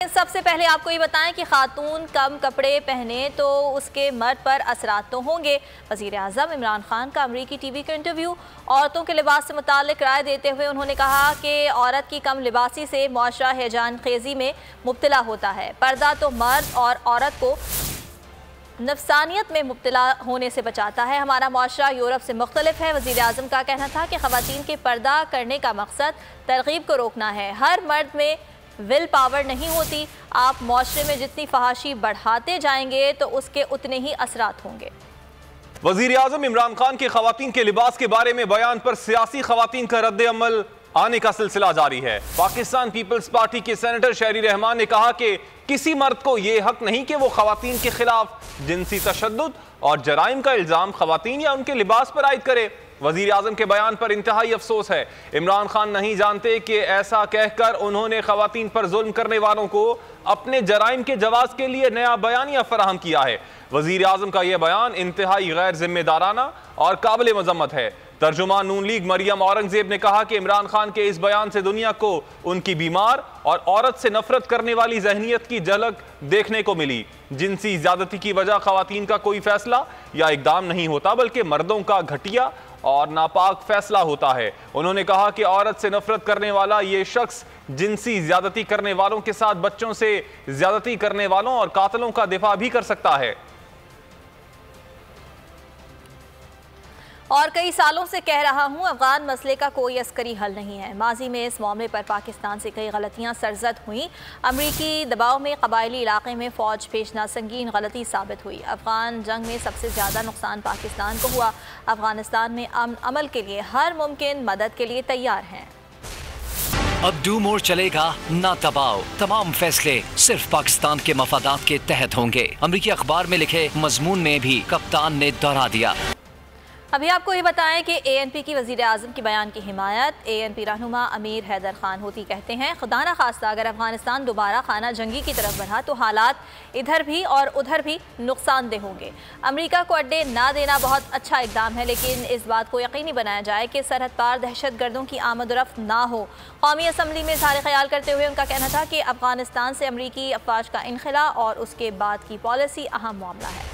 सबसे पहले आपको ये बताएं कि खातून कम कपड़े पहने तो उसके मर्द पर असरात तो होंगे। वज़ीर आज़म इमरान खान का अमरीकी टीवी का इंटरव्यू। औरतों के लिबास से मुताल्लिक राय देते हुए उन्होंने कहा कि औरत की कम लिबासी से मुआशरा हैजान खेजी में मुब्तला होता है। पर्दा तो मर्द और औरत को नफसानियत में मुब्तला होने से बचाता है। हमारा मुआशरा यूरोप से मुख्तलिफ है। वज़ीर आज़म का कहना था कि ख़वातीन के पर्दा करने का मकसद तरगीब को रोकना है। हर मर्द में विल पावर नहीं होती। आप मुआशरे में जितनी फहाशी बढ़ाते जाएंगे तो उसके उतने ही असरात होंगे। वज़ीर आज़म इमरान खान के ख़वातीन के लिबास के बारे में बयान पर सियासी ख़वातीन का रद्द अमल आने का सिलसिला जारी है। पाकिस्तान पीपल्स पार्टी के सेनेटर शहरी रहमान ने कहा कि किसी मर्द को यह हक नहीं कि वो ख़वातीन के खिलाफ जिनसी तशद्दुद और जराइम का इल्ज़ाम ख़वातीन या उनके लिबास पर आयद करे। वज़ीर आज़म के बयान पर इंतहाई अफसोस है। इमरान खान नहीं जानते कि ऐसा कहकर उन्होंने ख़वातीन पर जुल्म करने वालों को अपने जराइम के जवाब के लिए नया बयानिया फराहम किया है। वज़ीर आज़म का यह बयान इंतहाई गैर जिम्मेदाराना और काबिल मज़म्मत है। तर्जुमान नून लीग मरियम औरंगजेब ने कहा कि इमरान खान के इस बयान से दुनिया को उनकी बीमार और औरत से नफरत करने वाली जहनीत की झलक देखने को मिली। जिनसी ज्यादती की वजह ख़वातीन का कोई फैसला या इकदाम नहीं होता बल्कि मर्दों का घटिया और नापाक फैसला होता है। उन्होंने कहा कि औरत से नफरत करने वाला ये शख्स जिनसी ज्यादती करने वालों के साथ बच्चों से ज्यादती करने वालों और कातलों का दिफा भी कर सकता है। और कई सालों से कह रहा हूं, अफगान मसले का कोई अस्करी हल नहीं है। माजी में इस मामले पर पाकिस्तान से कई गलतियां सरजद हुई। अमरीकी दबाव में कबायली इलाके में फ़ौज भेजना संगीन गलती साबित हुई। अफगान जंग में सबसे ज़्यादा नुकसान पाकिस्तान को हुआ। अफगानिस्तान में अमन अमल के लिए हर मुमकिन मदद के लिए तैयार हैं। अब डू मोर चलेगा ना दबाव। तमाम फैसले सिर्फ पाकिस्तान के मफादात के तहत होंगे। अमरीकी अखबार में लिखे मजमून में भी कप्तान ने दोहरा दिया। अभी आपको ये बताएं कि ANP की वज़ीर आज़म के बयान की हिमायत ANP रहनुमा अमीर हैदर खान होती कहते हैं, खुदा न खास्ता अगर अफगानिस्तान दोबारा खाना जंगी की तरफ बढ़ा तो हालात इधर भी और उधर भी नुकसानदेह होंगे। अमेरिका को अड्डे ना देना बहुत अच्छा इकदाम है, लेकिन इस बात को यकीनी बनाया जाए कि सरहद पार दहशत गर्दों की आमद-ओ-रफ्त ना हो। कौमी असम्बली में इज़हार ख्याल करते हुए उनका कहना था कि अफगानिस्तान से अमरीकी अफवाज का इनखला और उसके बाद की पॉलिसी अहम मामला है।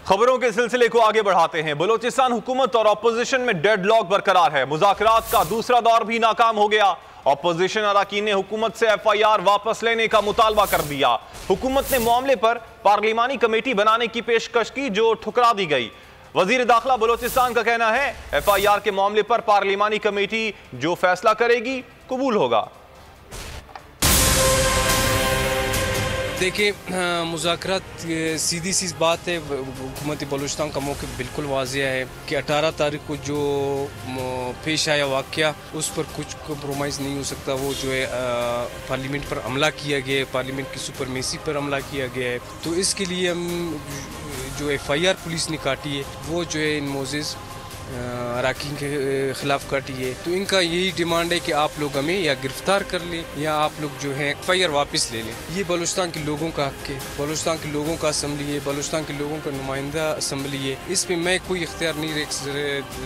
खबरों के सिलसिले को आगे बढ़ाते हैं। बलोचिस्तान हुकूमत और अपोजिशन में डेडलॉक बरकरार है। मुज़ाकरात का दूसरा दौर भी नाकाम हो गया। अपोजिशन अरकान ने हुकूमत से FIR वापस लेने का मुतालबा कर दिया। हुकूमत ने मामले पर पार्लिमानी कमेटी बनाने की पेशकश की जो ठुकरा दी गई। वजीर दाखिला बलोचिस्तान का कहना है FIR के मामले पर पार्लिमानी कमेटी जो फैसला करेगी कबूल होगा। देखिए, मुज़ाकरात सीधी सी बात है। हुकूमत बलूचिस्तान का मौक़िफ़ बिल्कुल वाज़ेह है कि 18 तारीख को जो पेश आया वाक़या उस पर कुछ कम्प्रोमाइज़ नहीं हो सकता। वो जो है पार्लियामेंट पर हमला किया गया है, पार्लियामेंट की सुपरमेसी पर हमला किया गया है। तो इसके लिए हम जो FIR पुलिस ने काटी है वो जो है इन मोज़ेज़ अरकान के ख़िलाफ़ काटी है। तो इनका यही डिमांड है कि आप लोग हमें या गिरफ्तार कर लें या आप लोग जो है FIR वापस ले लें। ये बलूचिस्तान के लोगों का हक़ है, बलूचिस्तान के लोगों का असम्बली है, बलूचिस्तान के लोगों का नुमाइंदा असम्बली है। इस पर मैं कोई इख्तियार नहीं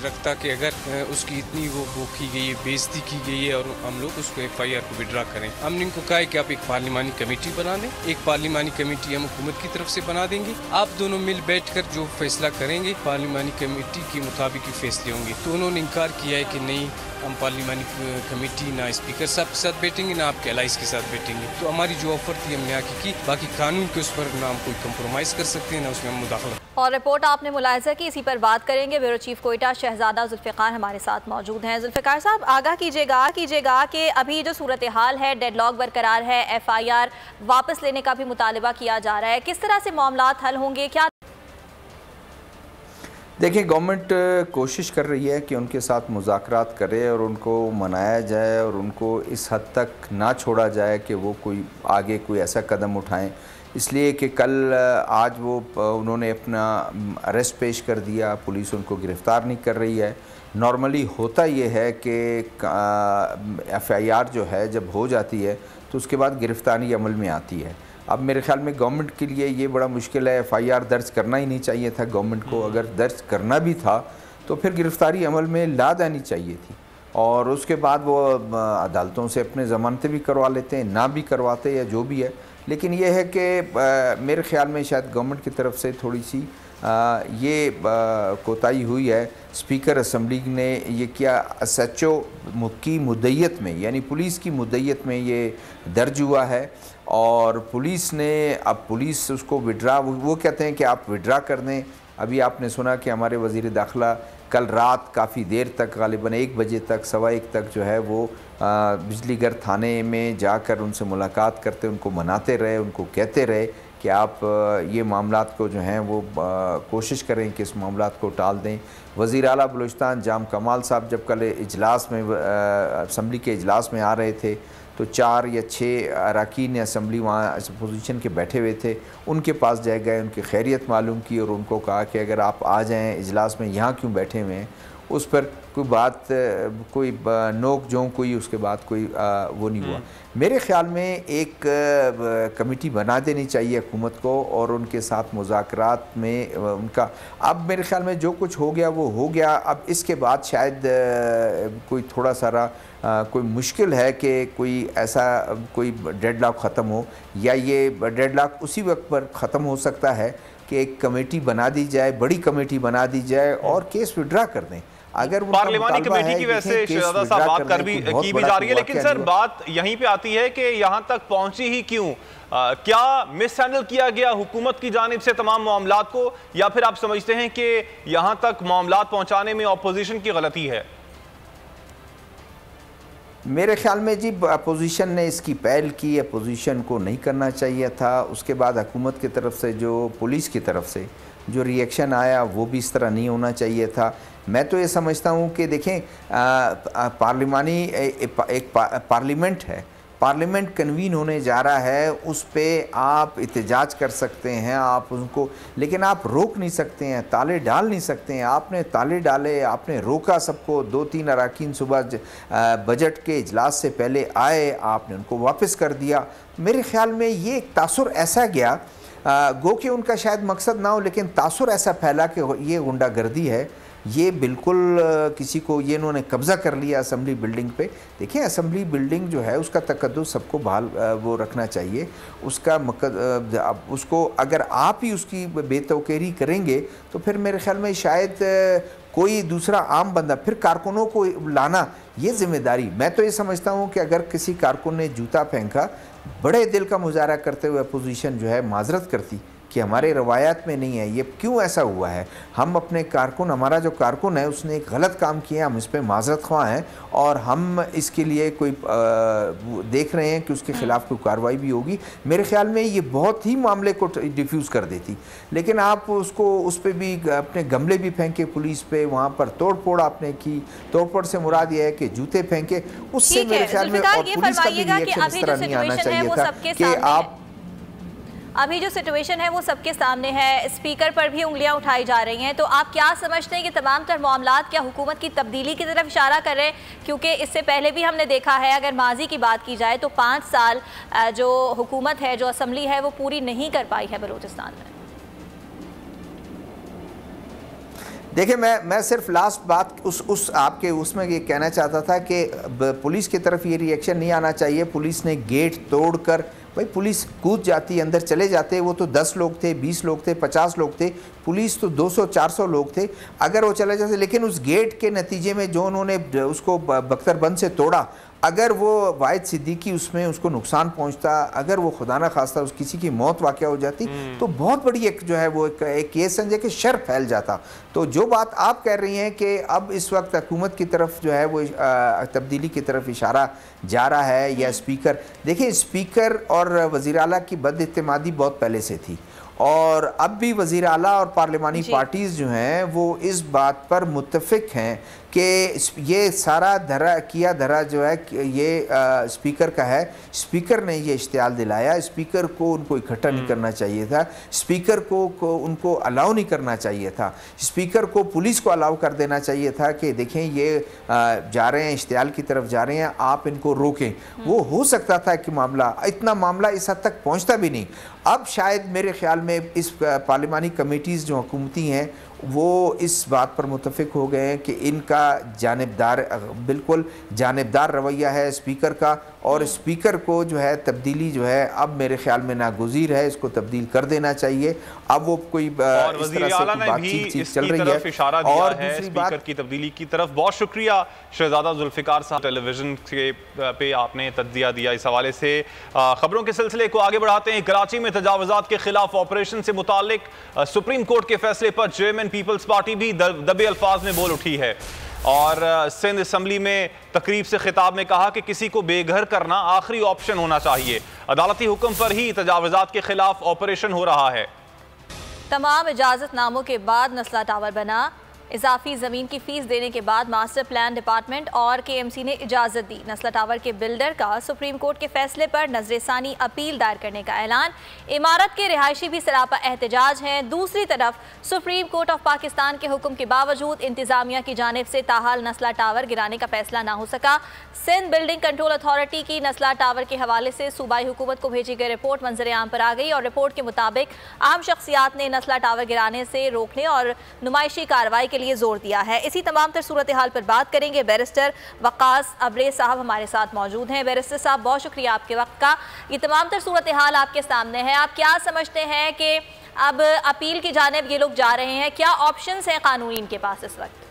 रखता कि अगर उसकी इतनी वो की गई है, बेइज्जती की गई है और हम लोग उसको FIR को विड्रा करें। हमने इनको कहा है कि आप एक पार्लिमानी कमेटी बना दें। एक पार्लिमानी कमेटी हम हुकूमत की तरफ से बना देंगे। आप दोनों मिल बैठ कर जो फैसला करेंगे पार्लिमानी कमेटी के मुताबिक फैसले होंगे। तो उन्होंने इनकार किया है कि नहीं, हम पार्लिमानी कमेटी ना स्पीकर साहब के साथ बैठेंगे ना आपके एलाइज के साथ बैठेंगे। तो हमारी जो ऑफर थी हमने आगे की। बाकी कानून के उस पर ना हम कोई कंप्रोमाइज़ कर सकते हैं ना उसमें हम मुदाखला। और रिपोर्ट आपने मुलाहिजा की, इसी पर बात करेंगे। ब्यूरो चीफ कोयटा शहजादा जुल्फ़िकार हमारे साथ मौजूद हैं। जुल्फ़िकार साहब, आगाह कीजिएगा कि अभी जो सूरत हाल है, डेडलॉक बरकरार है, FIR वापस लेने का भी मुतालबा किया जा रहा है, किस तरह से मामलात हल होंगे? क्या देखिए, गवर्नमेंट कोशिश कर रही है कि उनके साथ मुज़ाकरात करे और उनको मनाया जाए और उनको इस हद तक ना छोड़ा जाए कि वो कोई आगे कोई ऐसा कदम उठाएं। इसलिए कि कल आज वो उन्होंने अपना अरेस्ट पेश कर दिया, पुलिस उनको गिरफ़्तार नहीं कर रही है। नॉर्मली होता ये है कि FIR जो है जब हो जाती है तो उसके बाद गिरफ़्तारी अमल में आती है। अब मेरे ख्याल में गवर्नमेंट के लिए ये बड़ा मुश्किल है। FIR दर्ज करना ही नहीं चाहिए था गवर्नमेंट को। अगर दर्ज करना भी था तो फिर गिरफ़्तारी अमल में ला देनी चाहिए थी। और उसके बाद वो अदालतों से अपने ज़मानतें भी करवा लेते हैं, ना भी करवाते या जो भी है। लेकिन ये है कि मेरे ख़्याल में शायद गवर्नमेंट की तरफ से थोड़ी सी ये कोताही हुई है। स्पीकर असम्बली ने ये किया, SHO की मुद्दत में, यानी पुलिस की मुद्दत में ये दर्ज हुआ है और पुलिस ने, अब पुलिस उसको विड्रा, वो कहते हैं कि आप विड्रा कर दें। अभी आपने सुना कि हमारे वज़ीर दाखिला कल रात काफ़ी देर तक, गालिबन 1 बजे तक, 1:15 तक जो है वो बिजलीघर थाने में जाकर उनसे मुलाकात करते, उनको मनाते रहे, उनको कहते रहे कि आप ये मामलात को जो हैं वो कोशिश करें कि इस मामलात को टाल दें। वज़ीर आला बलूचिस्तान जाम कमाल साहब जब कल इजलास में, असम्बली के इजलास में आ रहे थे तो 4 या 6 अरकान असम्बली वहाँ अपोजिशन के बैठे हुए थे, उनके पास जाए गए, उनकी खैरियत मालूम की और उनको कहा कि अगर आप आ जाएं इजलास में, यहाँ क्यों बैठे हुए हैं। उस पर कोई बात, कोई नोक जोंक, कोई उसके बाद कोई वो नहीं हुआ। मेरे ख़्याल में एक कमेटी बना देनी चाहिए हुकूमत को और उनके साथ मुज़ाकरात में उनका, अब मेरे ख़्याल में जो कुछ हो गया वो हो गया। अब इसके बाद शायद कोई थोड़ा सारा कोई मुश्किल है कि कोई ऐसा कोई डेडलॉक ख़त्म हो, या ये डेडलॉक उसी वक्त पर ख़त्म हो सकता है कि एक कमेटी बना दी जाए, बड़ी कमेटी बना दी जाए और केस विड्रा कर दें। अगर पार्लिमानी कमेटी की वैसे शहजादा साहब बात कर भी की भी जा रही है, लेकिन सर बात यहीं पे आती है कि यहाँ तक पहुंची ही क्यों? क्या मिस हैंडल किया गया हुकूमत की जानिब से तमाम मामलात को, या फिर आप समझते हैं कि यहाँ तक मामलात पहुंचाने में अपोजिशन की गलती है? मेरे ख्याल में जी अपोजिशन ने इसकी पहल की, अपोजिशन को नहीं करना चाहिए था। उसके बाद हुकूमत की तरफ से, जो पुलिस की तरफ से जो रिएक्शन आया वो भी इस तरह नहीं होना चाहिए था। मैं तो ये समझता हूँ कि देखें, पार्लिमानी एक पार्लियामेंट है, पार्लियामेंट कन्वीन होने जा रहा है, उस पर आप एहतजाज कर सकते हैं, आप उनको, लेकिन आप रोक नहीं सकते हैं, ताले डाल नहीं सकते हैं। आपने ताले डाले, आपने रोका सबको। 2-3 अरकान सुबह बजट के इजलास से पहले आए, आपने उनको वापस कर दिया। मेरे ख्याल में ये एक तासुर ऐसा गया, गो कि उनका शायद मकसद ना हो, लेकिन तासुर ऐसा फैला कि ये गुंडागर्दी है, ये बिल्कुल किसी को, ये इन्होंने कब्ज़ा कर लिया असम्बली बिल्डिंग पे। देखिए असम्बली बिल्डिंग जो है उसका तकद्दुस सबको बहाल वो रखना चाहिए। उसका उसको अगर आप ही उसकी बेतौकीरी करेंगे तो फिर मेरे ख्याल में शायद कोई दूसरा आम बंदा, फिर कारकुनों को लाना ये जिम्मेदारी, मैं तो ये समझता हूँ कि अगर किसी कारकुन ने जूता फेंका, बड़े दिल का मुजाहरा करते हुए अपोजिशन जो है माजरत करती कि हमारे रवायात में नहीं है, ये क्यों ऐसा हुआ है। हम अपने कारकुन, हमारा जो कारकुन है उसने एक गलत काम किया, हम इस पर माजरत ख्वाह हैं और हम इसके लिए कोई देख रहे हैं कि उसके ख़िलाफ़ कोई कार्रवाई भी होगी। मेरे ख्याल में ये बहुत ही मामले को डिफ्यूज़ कर देती, लेकिन आप उसको, उस पर भी अपने गमले भी फेंके पुलिस पे, वहाँ पर तोड़ फोड़ आपने की। तोड़ फोड़ से मुराद ये है कि जूते फेंके, उससे मेरे ख्याल में, और पुलिस का भी रिएक्शन इस तरह नहीं आना चाहिए था कि आप, अभी जो सिचुएशन है वो सबके सामने है, स्पीकर पर भी उंगलियां उठाई जा रही हैं, तो आप क्या समझते हैं कि तमाम तर मामलात क्या हुकूमत की तब्दीली की तरफ इशारा कर रहे हैं? क्योंकि इससे पहले भी हमने देखा है, अगर माजी की बात की जाए तो 5 साल जो हुकूमत है, जो असम्बली है, वो पूरी नहीं कर पाई है बलूचिस्तान में। देखिए मैं सिर्फ लास्ट बात उस आपके उसमें ये कहना चाहता था कि पुलिस की तरफ ये रिएक्शन नहीं आना चाहिए। पुलिस ने गेट तोड़कर, भाई पुलिस कूद जाती, अंदर चले जाते, वो तो 10 लोग थे, 20 लोग थे, 50 लोग थे, पुलिस तो 200-400 लोग थे, अगर वो चले जाते। लेकिन उस गेट के नतीजे में जो उन्होंने उसको बख्तरबंद से तोड़ा, अगर वो वाहिद सिद्दीकी उसमें उसको नुकसान पहुंचता, अगर वो खुदा न खास्ता उस किसी की मौत वाक़या हो जाती, तो बहुत बड़ी एक जो है वो एक केस समझे कि शर फैल जाता। तो जो बात आप कह रही हैं कि अब इस वक्त हुकूमत की तरफ जो है वो तब्दीली की तरफ इशारा जा रहा है, या स्पीकर, देखिए स्पीकर और वज़ीर आला की बदइत्तेमादी बहुत पहले से थी, और अब भी वज़ीर आला और पार्लिमानी पार्टीज़ जो हैं वो इस बात पर मुत्तफ़िक हैं कि ये सारा धरा जो है ये स्पीकर का है। स्पीकर ने ये इश्तियाल दिलाया, स्पीकर को उनको इकट्ठा नहीं करना चाहिए था, स्पीकर को उनको अलाउ नहीं करना चाहिए था, स्पीकर को पुलिस को अलाउ कर देना चाहिए था कि देखें ये जा रहे हैं, इश्तियाल की तरफ जा रहे हैं, आप इनको रोकें। वो हो सकता था कि इतना मामला इस हद तक पहुँचता भी नहीं। अब शायद मेरे ख्याल में इस पार्लिमानी कमेटीज़ जो हुकूमती हैं वो इस बात पर मुतफिक हो गए हैं कि इनका बिल्कुल जानिबदार रवैया है स्पीकर का, और स्पीकर को जो है तब्दीली जो है अब मेरे ख्याल में नागुज़ीर है, इसको तब्दील कर देना चाहिए। अब वो कोई इस तरह से बातचीत चल रही है। इशारा दिया है स्पीकर की तब्दीली की तरफ। बहुत शुक्रिया शहजादा जुल्फ़िकार साहब, टेलीविजन पे आपने तज्जिया दिया इस हवाले से। खबरों के सिलसिले को आगे बढ़ाते हैं। कराची में तजावुज़ात के खिलाफ ऑपरेशन से मुतालिक सुप्रीम कोर्ट के फैसले पर चेयरमैन पीपल्स पार्टी भी दबे अल्फाज में बोल उठी है और सिंध असम्बली में तकरीब से खिताब में कहा कि किसी को बेघर करना आखिरी ऑप्शन होना चाहिए। अदालती हुक्म पर ही तजावुज़ात के खिलाफ ऑपरेशन हो रहा है। तमाम इजाज़तनामों के बाद नस्ला टावर बना। इजाफी ज़मीन की फ़ीस देने के बाद मास्टर प्लान डिपार्टमेंट और KMC ने इजाज़त दी। नस्ला टावर के बिल्डर का सुप्रीम कोर्ट के फैसले पर नजरसानी अपील दायर करने का ऐलान। इमारत के रिहायशी भी सरापा एहतजाज हैं। दूसरी तरफ सुप्रीम कोर्ट ऑफ पाकिस्तान के हुक्म के बावजूद इंतजामिया की जानिब से ताहाल नस्ला टावर गिराने का फैसला ना हो सका। सिंध बिल्डिंग कंट्रोल अथॉरिटी की नस्ला टावर के हवाले से सूबाई हुकूमत को भेजी गई रिपोर्ट मंजर आम पर आ गई और रिपोर्ट के मुताबिक आम शख्सियात ने नस्ला टावर गिराने से रोकने और नुमाइशी कार्रवाई के लिए जोर दिया है। इसी तमाम तर सूरत हाल पर बात करेंगे। बैरिस्टर वकास अब्रेज साहब हमारे साथ मौजूद हैं। बैरिस्टर साहब, बहुत शुक्रिया आपके वक्त का। ये तमाम तर सूरत हाल आपके सामने है, आप क्या समझते हैं कि अब अपील की जानिब ये लोग जा रहे हैं, क्या ऑप्शंस हैं कानूनी इनके पास इस वक्त?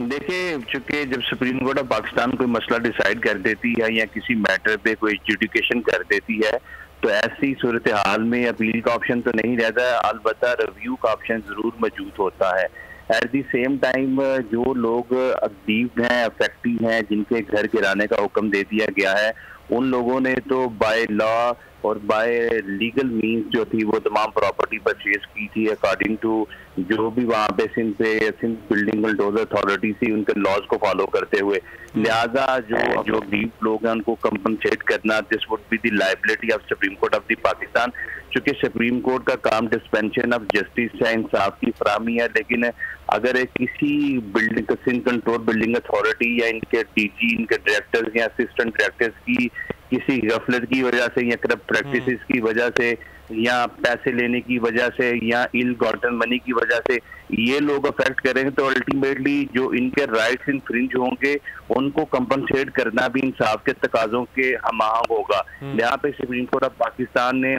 देखिए, चूंकि जब सुप्रीम कोर्ट ऑफ पाकिस्तान कोई मसला डिसाइड कर देती है या किसी मैटर पे कोई एजुकेशन कर देती है, तो ऐसी सूरत हाल में अपील का ऑप्शन तो नहीं रहता है, अलबत्ता रिव्यू का ऑप्शन जरूर मौजूद होता है। एट दी सेम टाइम जो लोग अग्रीव्ड हैं, अफेक्टिव हैं, जिनके घर गिराने का हुक्म दे दिया गया है, उन लोगों ने तो बाय लॉ और बाय लीगल मीन्स जो थी वो तमाम प्रॉपर्टी परचेज की थी अकॉर्डिंग टू जो भी वहाँ पे सिंध बिल्डिंग कंट्रोल अथॉरिटी थी उनके लॉज को फॉलो करते हुए। लिहाजा जो गरीब लोग हैं उनको कंपनसेट करना, this would be the liability of supreme court of the Pakistan. चूंकि सुप्रीम कोर्ट का काम डिस्पेंशन ऑफ जस्टिस है, इंसाफ की फराहमी है, लेकिन अगर किसी building Sindh control building authority या इनके DG, इनके डायरेक्टर्स या असिस्टेंट डायरेक्टर्स की किसी गफलत की वजह से या करप्ट प्रैक्टिसेस की वजह से या पैसे लेने की वजह से या इल गॉटन मनी की वजह से ये लोग अफेक्ट करेंगे, तो अल्टीमेटली जो इनके राइट्स इनफ्रिंज होंगे उनको कंपनसेट करना भी इंसाफ के तकाजों के हमाहंग होगा। यहाँ पे सुप्रीम कोर्ट ऑफ पाकिस्तान ने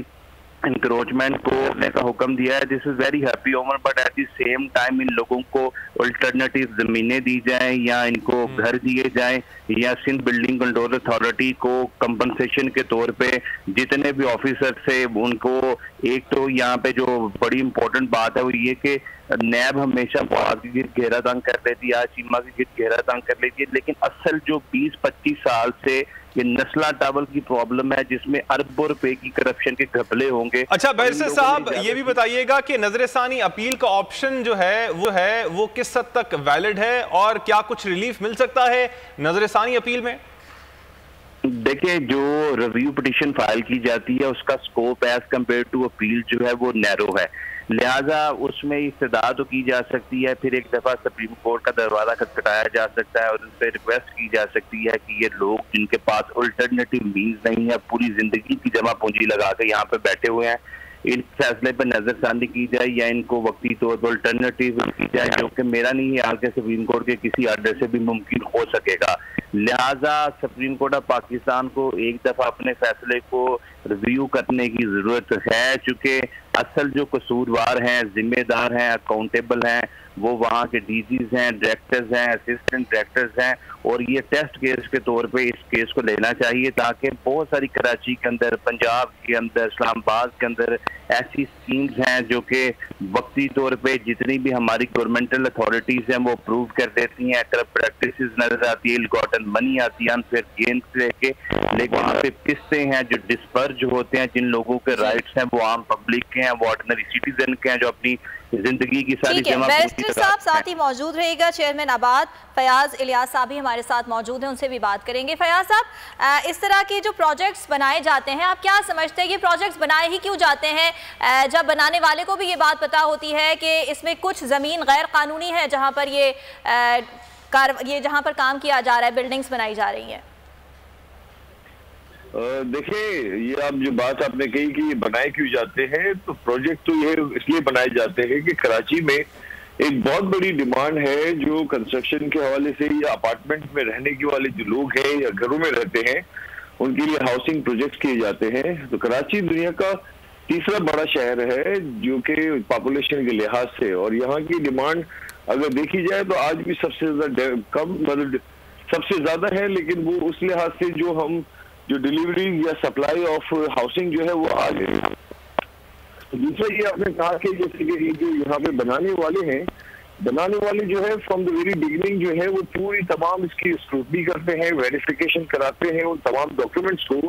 इंक्रोचमेंट को करने का हुक्म दिया है। This is very happy over, but at the same time in लोगों को अल्टरनेटिव जमीनें दी जाएं या इनको घर दिए जाएं या सिंध बिल्डिंग कंट्रोल अथॉरिटी को कंपनसेशन के तौर पे जितने भी ऑफिसर थे उनको, एक तो यहाँ पे जो बड़ी इंपॉर्टेंट बात है वो ये कि नैब हमेशा फवाद की घेरा तंग कर लेती है, आज चीमा की घेरा तंग कर लेती है, लेकिन असल जो 20-25 साल से ये नस्ला टावर की प्रॉब्लम है जिसमें अरबों रुपए की करप्शन के घपले होंगे। अच्छा बैरिस्टर साहब, ये भी बताइएगा कि नजरसानी अपील का ऑप्शन जो है वो किस हद तक वैलिड है और क्या कुछ रिलीफ मिल सकता है नजरसानी अपील में? देखिए, जो रिव्यू पिटीशन फाइल की जाती है उसका scope as compare to appeal जो है वो नैरो है, लिहाजा उसमें इस्तदा तो की जा सकती है, फिर एक दफा सुप्रीम कोर्ट का दरवाजा खटखटाया जा सकता है और उनसे रिक्वेस्ट की जा सकती है कि ये लोग जिनके पास अल्टरनेटिव मीन्स नहीं है, पूरी जिंदगी की जमा पूंजी लगा कर यहाँ पे बैठे हुए हैं, इन फैसले पर नजरसानी की जाए या इनको वक्ती तौर पर अल्टरनेटिव की जाए, जो कि मेरा नहीं है आगे सुप्रीम कोर्ट के किसी आर्डर से भी मुमकिन हो सकेगा। लिहाजा सुप्रीम कोर्ट ऑफ पाकिस्तान को एक दफा अपने फैसले को रिव्यू करने की जरूरत है, चूंकि असल जो कसूरवार हैं, जिम्मेदार हैं, अकाउंटेबल हैं, वो वहाँ के DGs हैं, डायरेक्टर्स हैं, असिस्टेंट डायरेक्टर्स हैं, और ये टेस्ट केस के तौर पे इस केस को लेना चाहिए ताकि बहुत सारी कराची के अंदर, पंजाब के अंदर, इस्लामाबाद के अंदर ऐसी स्कीम्स हैं जो कि वक्ती तौर पे जितनी भी हमारी गवर्नमेंटल अथॉरिटीज हैं वो अप्रूव कर देती हैं, करप्ट प्रैक्टिसेस नजर आती है, इल गॉटन मनी आती है अनफेयर गेन से लेके, लेकिन वहाँ पे किस्से हैं जो डिस्पर्ज होते हैं, जिन लोगों के राइट्स हैं वो आम पब्लिक के हैं, वो ऑर्डिनरी सिटीजन के हैं जो अपनी जिंदगी की सारी जमा। बैरिस्टर साहब साथ ही मौजूद रहेगा, चेयरमैन आबाद फयाज इलियास साहब भी हमारे साथ मौजूद हैं, उनसे भी बात करेंगे। फयाज साहब, इस तरह के जो प्रोजेक्ट्स बनाए जाते हैं, आप क्या समझते हैं ये प्रोजेक्ट्स बनाए ही क्यों जाते हैं, जब बनाने वाले को भी ये बात पता होती है कि इसमें कुछ ज़मीन गैर कानूनी है जहाँ पर जहाँ पर काम किया जा रहा है, बिल्डिंग्स बनाई जा रही हैं? देखिए, ये आप जो बात आपने कही कि ये बनाए क्यों जाते हैं, तो प्रोजेक्ट तो ये इसलिए बनाए जाते हैं कि कराची में एक बहुत बड़ी डिमांड है जो कंस्ट्रक्शन के हवाले से या अपार्टमेंट में रहने के वाले जो लोग हैं या घरों में रहते हैं उनके लिए हाउसिंग प्रोजेक्ट किए जाते हैं। तो कराची दुनिया का तीसरा बड़ा शहर है जो कि पॉपुलेशन के लिहाज से, और यहाँ की डिमांड अगर देखी जाए तो आज भी सबसे ज्यादा कम मतलब सबसे ज्यादा है, लेकिन वो उस लिहाज से जो डिलीवरी या सप्लाई ऑफ हाउसिंग जो है वो आ गई। दूसरा ये आपने कहा कि जैसे कि ये जो यहाँ पे बनाने वाले जो है फ्रॉम द वेरी बिगिनिंग जो है वो पूरी तमाम इसकी स्क्रूटनी करते हैं, वेरिफिकेशन कराते हैं उन तमाम डॉक्यूमेंट्स को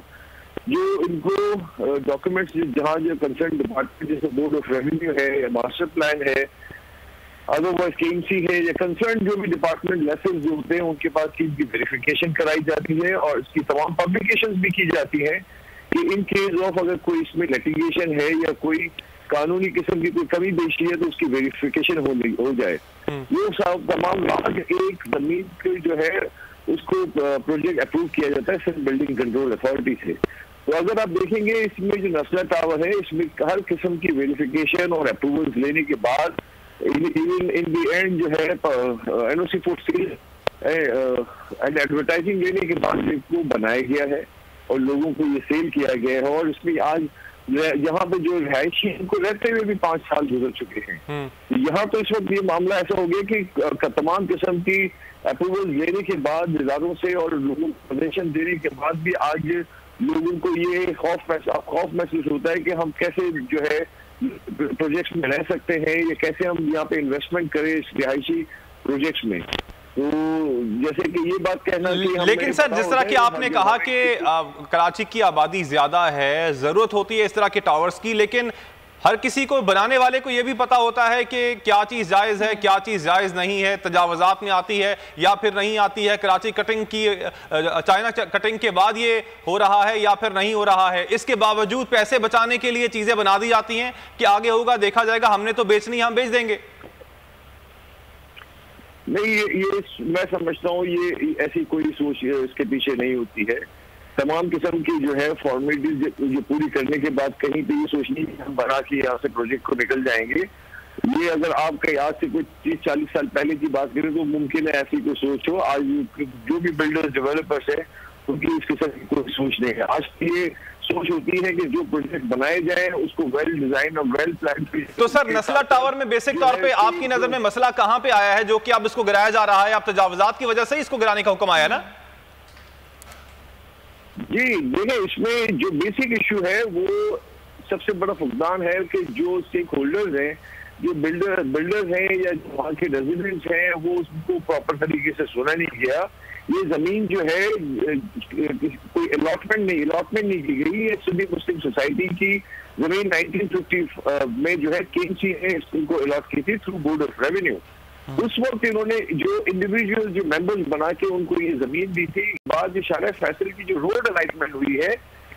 जो इनको डॉक्यूमेंट्स जहाँ जो कंसर्न डिपार्टमेंट जैसे बोर्ड ऑफ रेवेन्यू है या मास्टर प्लान है, अदरवाइज केएमसी है या कंसर्न जो भी डिपार्टमेंट लेसेस जो होते हैं उनके पास इनकी वेरिफिकेशन कराई जाती है और इसकी तमाम पब्लिकेशंस भी की जाती है कि इन केस ऑफ अगर कोई इसमें लिटिगेशन है या कोई कानूनी किस्म की कोई कमी पेशी है तो उसकी वेरिफिकेशन हो जाए। वो सब तमाम एक जमीन के जो है उसको प्रोजेक्ट अप्रूव किया जाता है सिर्फ बिल्डिंग कंट्रोल अथॉरिटी से। तो अगर आप देखेंगे इसमें जो नस्ला टावर है इसमें हर किस्म की वेरिफिकेशन और अप्रूवल्स लेने के बाद इवन इन द एंड जो है NOC for sale and advertising लेने के बाद इसको बनाया गया है और लोगों को ये सेल किया गया है। और इसमें आज यहाँ पे जो रहायशी इनको रहते हुए भी 5 साल गुजर चुके हैं। यहाँ तो इस वक्त ये मामला ऐसा हो गया कि तमाम किस्म की अप्रूवल लेने के बाद इदारों से और लोगों को परमिशन देने के बाद भी आज लोगों को ये खौफ महसूस होता है कि हम कैसे जो है प्रोजेक्ट्स में रह सकते हैं या कैसे हम यहाँ पे इन्वेस्टमेंट करें इस रिहायशी प्रोजेक्ट्स में। तो जैसे कि ये बात कहना लेकिन सर जिस तरह की आपने कहा कि कराची की आबादी ज्यादा है, जरूरत होती है इस तरह के टावर्स की, लेकिन हर किसी को बनाने वाले को यह भी पता होता है कि क्या चीज जायज है क्या चीज जायज नहीं है, तजावजात में आती है या फिर नहीं आती है, कराची कटिंग की चाइना कटिंग के बाद ये हो रहा है या फिर नहीं हो रहा है। इसके बावजूद पैसे बचाने के लिए चीजें बना दी जाती हैं कि आगे होगा देखा जाएगा, हमने तो बेचनी हम बेच देंगे। नहीं, ये मैं समझता हूँ ये ऐसी कोई सोच इसके पीछे नहीं होती है। तमाम किस्म की जो है फॉर्मेलिटीज जो पूरी करने के बाद कहीं पे ये सोचनी हम बना के यहाँ से प्रोजेक्ट को निकल जाएंगे। ये अगर आप कहीं आज से कुछ 30-40 साल पहले की बात करें तो मुमकिन है ऐसी कोई सोच हो। आज जो भी बिल्डर्स डेवलपर्स है उनकी इस किस्म की कोई सोच नहीं है। आज ये सोच होती है कि जो प्रोजेक्ट बनाए जाए उसको वेल डिजाइन और वेल प्लान। तो सर नस्ला टावर में बेसिक तौर पे आपकी नजर में मसला कहाँ पे आया है जो कि अब इसको गिराया जा रहा है? आप तजावजात की वजह से इसको गिराने का हुक्म आया ना? जी देखिए, इसमें जो बेसिक इशू है वो सबसे बड़ा फुकदान है कि जो स्टेक होल्डर्स हैं, जो बिल्डर्स हैं या जो वहाँ के रेजिडेंट्स हैं, वो उसको प्रॉपर तरीके से सुना नहीं गया। ये जमीन जो है कोई अलॉटमेंट नहीं की गई। ये सुन्नी मुस्लिम सोसाइटी की जमीन 1950 में जो है केएमसी ने इसको अलॉट की थी थ्रू बोर्ड ऑफ रेवेन्यू। उस वक्त इन्होंने जो इंडिविजुअल जो मेंबर्स बना के उनको ये जमीन दी थी। बाद जो शारा फैसल की जो रोड अलाइटमेंट हुई है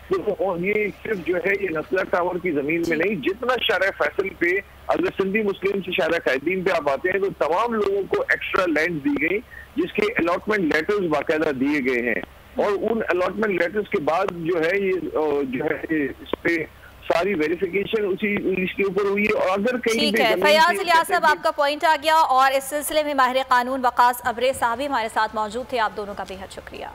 तो ये सिर्फ जो है ये नस्ला टावर की जमीन में नहीं, जितना शारा फैसल पे अगर सिंधी मुस्लिम से शारा खैदीन पे आप आते हैं तो तमाम लोगों को एक्स्ट्रा लैंड दी गई जिसके अलॉटमेंट लेटर्स बाकायदा दिए गए हैं। और उन अलॉटमेंट लेटर्स के बाद जो है ये जो है इस पे सारी वेरिफिकेशन उसी इसके ऊपर हुई है। और अगर कहीं ठीक है, फयाज इलियास साहब आपका पॉइंट आ गया और इस सिलसिले में माहिर कानून वकास अब्रे साहब भी हमारे साथ मौजूद थे। आप दोनों का बेहद शुक्रिया।